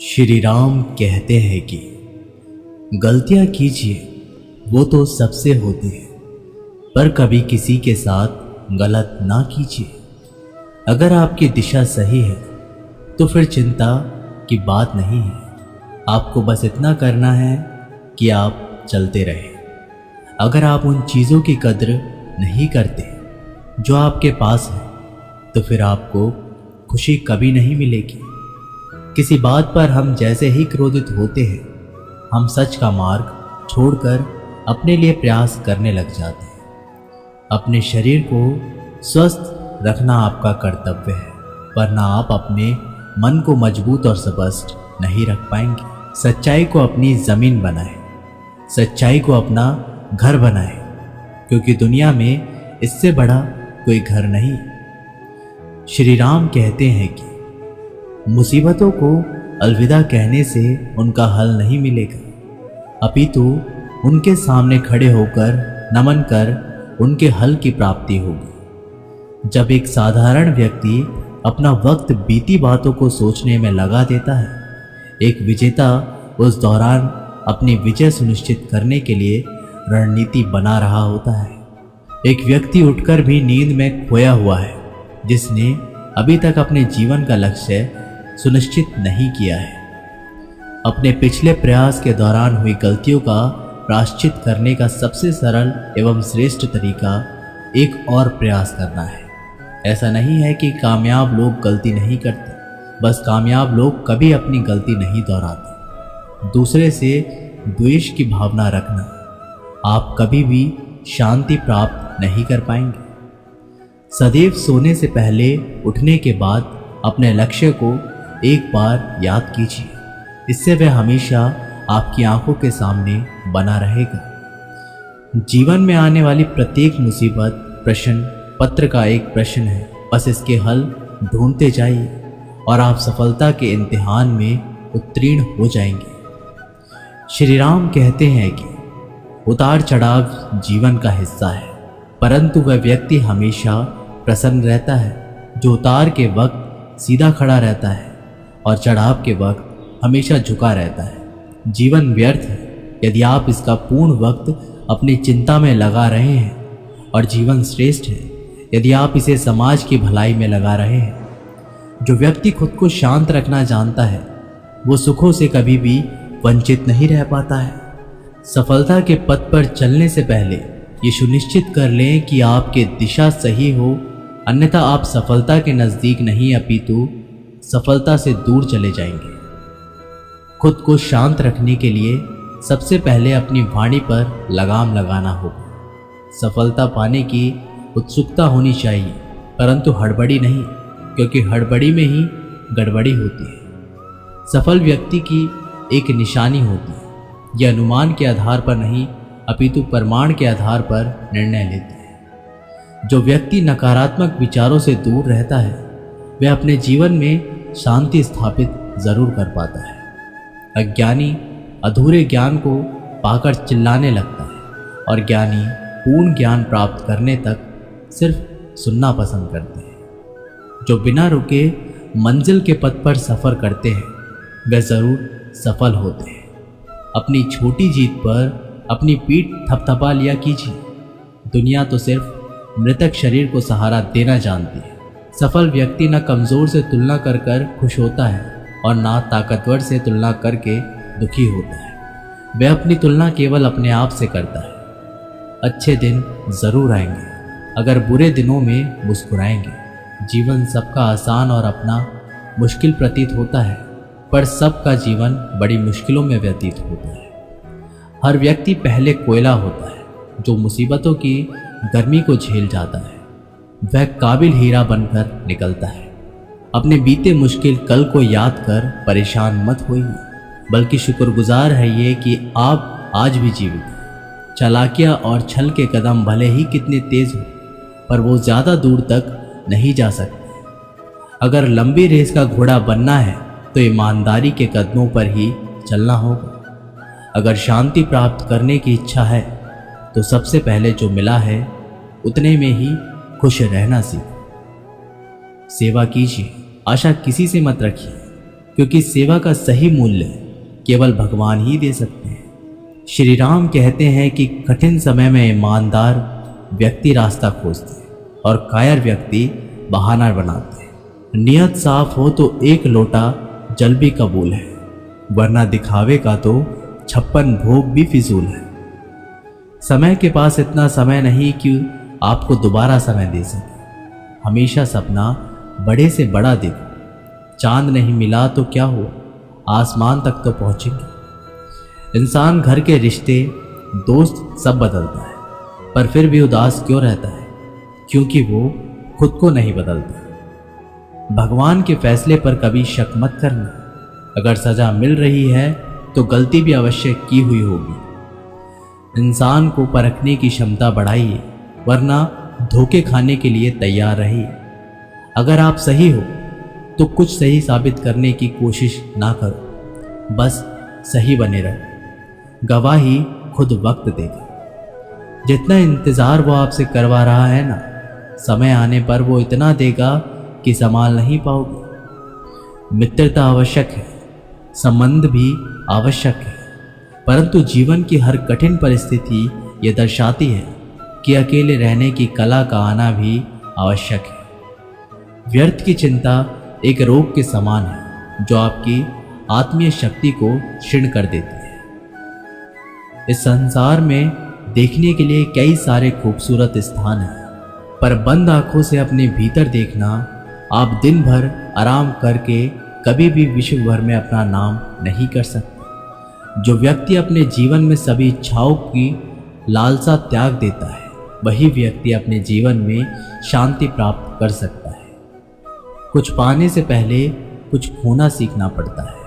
श्री राम कहते हैं कि गलतियां कीजिए वो तो सबसे होती है, पर कभी किसी के साथ गलत ना कीजिए। अगर आपकी दिशा सही है तो फिर चिंता की बात नहीं है। आपको बस इतना करना है कि आप चलते रहें। अगर आप उन चीज़ों की कद्र नहीं करते जो आपके पास है तो फिर आपको खुशी कभी नहीं मिलेगी। किसी बात पर हम जैसे ही क्रोधित होते हैं, हम सच का मार्ग छोड़कर अपने लिए प्रयास करने लग जाते हैं। अपने शरीर को स्वस्थ रखना आपका कर्तव्य है, वरना आप अपने मन को मजबूत और स्पष्ट नहीं रख पाएंगे। सच्चाई को अपनी जमीन बनाएं, सच्चाई को अपना घर बनाएं, क्योंकि दुनिया में इससे बड़ा कोई घर नहीं। श्री राम कहते हैं कि मुसीबतों को अलविदा कहने से उनका हल नहीं मिलेगा, अपितु उनके सामने खड़े होकर नमन कर उनके हल की प्राप्ति होगी। जब एक साधारण व्यक्ति अपना वक्त बीती बातों को सोचने में लगा देता है, एक विजेता उस दौरान अपनी विजय सुनिश्चित करने के लिए रणनीति बना रहा होता है। एक व्यक्ति उठकर भी नींद में खोया हुआ है, जिसने अभी तक अपने जीवन का लक्ष्य सुनिश्चित नहीं किया है। अपने पिछले प्रयास के दौरान हुई गलतियों का प्रायश्चित करने का सबसे सरल एवं श्रेष्ठ तरीका एक और प्रयास करना है। ऐसा नहीं है कि कामयाब लोग गलती नहीं करते, बस कामयाब लोग कभी अपनी गलती नहीं दोहराते। दूसरे से द्वेष की भावना रखना, आप कभी भी शांति प्राप्त नहीं कर पाएंगे। सदैव सोने से पहले उठने के बाद अपने लक्ष्य को एक बार याद कीजिए, इससे वह हमेशा आपकी आंखों के सामने बना रहेगा। जीवन में आने वाली प्रत्येक मुसीबत प्रश्न पत्र का एक प्रश्न है, बस इसके हल ढूंढते जाइए और आप सफलता के इम्तिहान में उत्तीर्ण हो जाएंगे। श्री राम कहते हैं कि उतार चढ़ाव जीवन का हिस्सा है, परंतु वह व्यक्ति हमेशा प्रसन्न रहता है जो उतार के वक्त सीधा खड़ा रहता है और चढ़ाव के वक्त हमेशा झुका रहता है। जीवन व्यर्थ है यदि आप इसका पूर्ण वक्त अपनी चिंता में लगा रहे हैं, और जीवन श्रेष्ठ है यदि आप इसे समाज की भलाई में लगा रहे हैं। जो व्यक्ति खुद को शांत रखना जानता है, वो सुखों से कभी भी वंचित नहीं रह पाता है। सफलता के पथ पर चलने से पहले ये सुनिश्चित कर लें कि आपकी दिशा सही हो, अन्यथा आप सफलता के नज़दीक नहीं अपितु सफलता से दूर चले जाएंगे। खुद को शांत रखने के लिए सबसे पहले अपनी वाणी पर लगाम लगाना होगा। सफलता पाने की उत्सुकता होनी चाहिए, परंतु हड़बड़ी नहीं, क्योंकि हड़बड़ी में ही गड़बड़ी होती है। सफल व्यक्ति की एक निशानी होती है, यह अनुमान के आधार पर नहीं अपितु प्रमाण के आधार पर निर्णय लेते हैं। जो व्यक्ति नकारात्मक विचारों से दूर रहता है, वह अपने जीवन में शांति स्थापित जरूर कर पाता है। अज्ञानी अधूरे ज्ञान को पाकर चिल्लाने लगता है, और ज्ञानी पूर्ण ज्ञान प्राप्त करने तक सिर्फ सुनना पसंद करते हैं। जो बिना रुके मंजिल के पथ पर सफ़र करते हैं, वे ज़रूर सफल होते हैं। अपनी छोटी जीत पर अपनी पीठ थपथपा लिया कीजिए। दुनिया तो सिर्फ मृतक शरीर को सहारा देना जानती है। सफल व्यक्ति न कमज़ोर से तुलना कर कर खुश होता है और ना ताकतवर से तुलना करके दुखी होता है। वह अपनी तुलना केवल अपने आप से करता है। अच्छे दिन ज़रूर आएंगे अगर बुरे दिनों में मुस्कुराएंगे। जीवन सबका आसान और अपना मुश्किल प्रतीत होता है, पर सबका जीवन बड़ी मुश्किलों में व्यतीत होता है। हर व्यक्ति पहले कोयला होता है जो मुसीबतों की गर्मी को झेल जाता है। वह काबिल हीरा बनकर निकलता है। अपने बीते मुश्किल कल को याद कर परेशान मत होइए, बल्कि शुक्रगुजार रहिए कि आप आज भी जीवित हैं। चालाकियाँ और छल के कदम भले ही कितने तेज हो, पर वो ज़्यादा दूर तक नहीं जा सकते। अगर लंबी रेस का घोड़ा बनना है तो ईमानदारी के कदमों पर ही चलना होगा। अगर शांति प्राप्त करने की इच्छा है तो सबसे पहले जो मिला है उतने में ही खुश रहना सीखो। सेवा कीजिए, आशा किसी से मत रखिए। क्योंकि सेवा का सही मूल्य केवल भगवान ही दे सकते हैं। श्री राम कहते हैं कि कठिन समय में ईमानदार व्यक्ति रास्ता खोजते हैं और कायर व्यक्ति बहाना बनाते हैं। नियत साफ हो तो एक लोटा जल भी कबूल है, वरना दिखावे का तो 56 भोग भी फिजूल है। समय के पास इतना समय नहीं कि आपको दोबारा समय दे सके। हमेशा सपना बड़े से बड़ा देखो। चांद नहीं मिला तो क्या हुआ, आसमान तक तो पहुंचेंगे। इंसान घर के रिश्ते दोस्त सब बदलता है, पर फिर भी उदास क्यों रहता है? क्योंकि वो खुद को नहीं बदलता। भगवान के फैसले पर कभी शक मत करना। अगर सजा मिल रही है तो गलती भी अवश्य की हुई होगी। इंसान को परखने की क्षमता बढ़ाइए, वरना धोखे खाने के लिए तैयार रहिए। अगर आप सही हो तो कुछ सही साबित करने की कोशिश ना करो, बस सही बने रहो। गवाही खुद वक्त देगा। जितना इंतज़ार वो आपसे करवा रहा है ना, समय आने पर वो इतना देगा कि संभाल नहीं पाओगे। मित्रता आवश्यक है, संबंध भी आवश्यक है, परंतु जीवन की हर कठिन परिस्थिति ये दर्शाती है कि अकेले रहने की कला का आना भी आवश्यक है। व्यर्थ की चिंता एक रोग के समान है जो आपकी आत्मीय शक्ति को क्षीण कर देती है। इस संसार में देखने के लिए कई सारे खूबसूरत स्थान हैं, पर बंद आंखों से अपने भीतर देखना, आप दिन भर आराम करके कभी भी विश्व भर में अपना नाम नहीं कर सकते। जो व्यक्ति अपने जीवन में सभी इच्छाओं की लालसा त्याग देता है, वही व्यक्ति अपने जीवन में शांति प्राप्त कर सकता है। कुछ पाने से पहले कुछ खोना सीखना पड़ता है,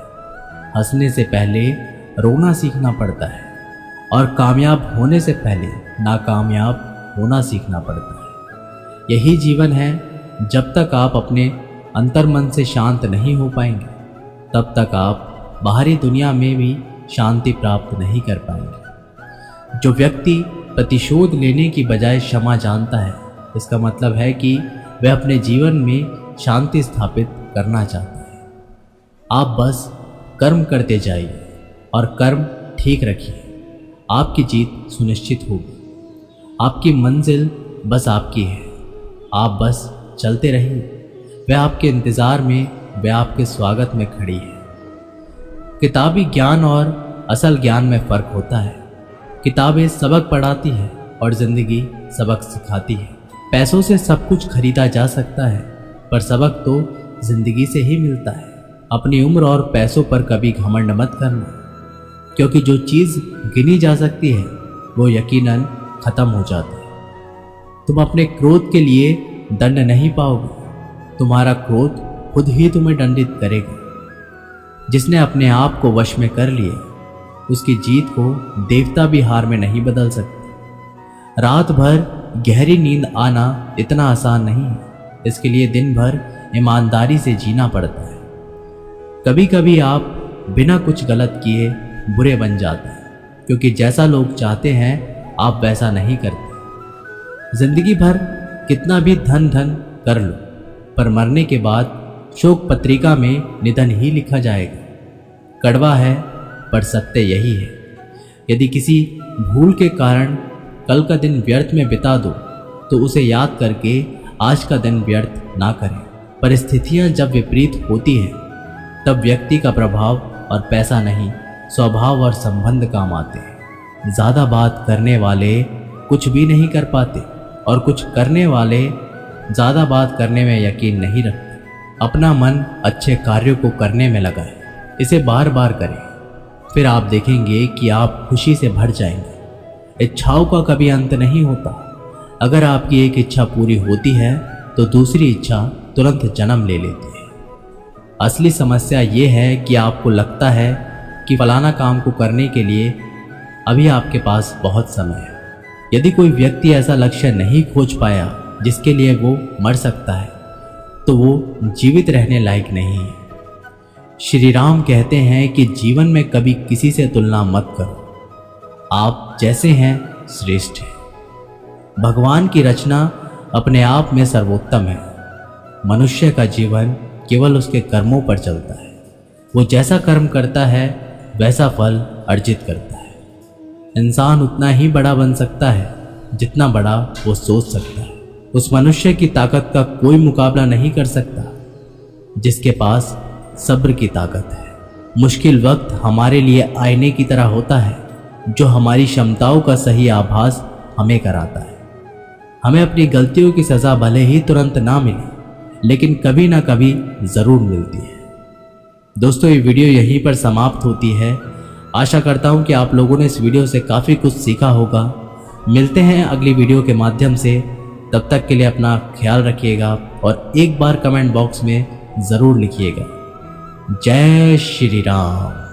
हंसने से पहले रोना सीखना पड़ता है, और कामयाब होने से पहले नाकामयाब होना सीखना पड़ता है। यही जीवन है। जब तक आप अपने अंतर्मन से शांत नहीं हो पाएंगे, तब तक आप बाहरी दुनिया में भी शांति प्राप्त नहीं कर पाएंगे। जो व्यक्ति प्रतिशोध लेने की बजाय क्षमा जानता है, इसका मतलब है कि वह अपने जीवन में शांति स्थापित करना चाहता है। आप बस कर्म करते जाइए और कर्म ठीक रखिए, आपकी जीत सुनिश्चित होगी। आपकी मंजिल बस आपकी है, आप बस चलते रहिए। वह आपके इंतज़ार में, वह आपके स्वागत में खड़ी है। किताबी ज्ञान और असल ज्ञान में फ़र्क होता है। किताबें सबक पढ़ाती है और ज़िंदगी सबक सिखाती है। पैसों से सब कुछ खरीदा जा सकता है, पर सबक तो ज़िंदगी से ही मिलता है। अपनी उम्र और पैसों पर कभी घमंड मत करना, क्योंकि जो चीज़ गिनी जा सकती है वो यकीनन ख़त्म हो जाती है। तुम अपने क्रोध के लिए दंड नहीं पाओगे, तुम्हारा क्रोध खुद ही तुम्हें दंडित करेगा। जिसने अपने आप को वश में कर लिया, उसकी जीत को देवता भी हार में नहीं बदल सकते। रात भर गहरी नींद आना इतना आसान नहीं है, इसके लिए दिन भर ईमानदारी से जीना पड़ता है। कभी कभी आप बिना कुछ गलत किए बुरे बन जाते हैं, क्योंकि जैसा लोग चाहते हैं आप वैसा नहीं करते। जिंदगी भर कितना भी धन कर लो, पर मरने के बाद शोक पत्रिका में निधन ही लिखा जाएगा। कड़वा है पर सत्य यही है। यदि किसी भूल के कारण कल का दिन व्यर्थ में बिता दो, तो उसे याद करके आज का दिन व्यर्थ ना करें। परिस्थितियां जब विपरीत होती हैं, तब व्यक्ति का प्रभाव और पैसा नहीं, स्वभाव और संबंध काम आते हैं। ज़्यादा बात करने वाले कुछ भी नहीं कर पाते, और कुछ करने वाले ज़्यादा बात करने में यकीन नहीं रखते। अपना मन अच्छे कार्यों को करने में लगाएं, इसे बार बार करें, फिर आप देखेंगे कि आप खुशी से भर जाएंगे। इच्छाओं का कभी अंत नहीं होता। अगर आपकी एक इच्छा पूरी होती है तो दूसरी इच्छा तुरंत जन्म ले लेती है। असली समस्या ये है कि आपको लगता है कि फलाना काम को करने के लिए अभी आपके पास बहुत समय है। यदि कोई व्यक्ति ऐसा लक्ष्य नहीं खोज पाया जिसके लिए वो मर सकता है, तो वो जीवित रहने लायक नहीं है। श्री राम कहते हैं कि जीवन में कभी किसी से तुलना मत करो, आप जैसे हैं श्रेष्ठ हैं। भगवान की रचना अपने आप में सर्वोत्तम है। मनुष्य का जीवन केवल उसके कर्मों पर चलता है। वो जैसा कर्म करता है वैसा फल अर्जित करता है। इंसान उतना ही बड़ा बन सकता है जितना बड़ा वो सोच सकता है। उस मनुष्य की ताकत का कोई मुकाबला नहीं कर सकता जिसके पास सब्र की ताकत है। मुश्किल वक्त हमारे लिए आईने की तरह होता है जो हमारी क्षमताओं का सही आभास हमें कराता है। हमें अपनी गलतियों की सज़ा भले ही तुरंत ना मिले लेकिन कभी ना कभी ज़रूर मिलती है। दोस्तों, ये वीडियो यहीं पर समाप्त होती है। आशा करता हूँ कि आप लोगों ने इस वीडियो से काफ़ी कुछ सीखा होगा। मिलते हैं अगली वीडियो के माध्यम से। तब तक के लिए अपना ख्याल रखिएगा और एक बार कमेंट बॉक्स में ज़रूर लिखिएगा। जय श्री राम।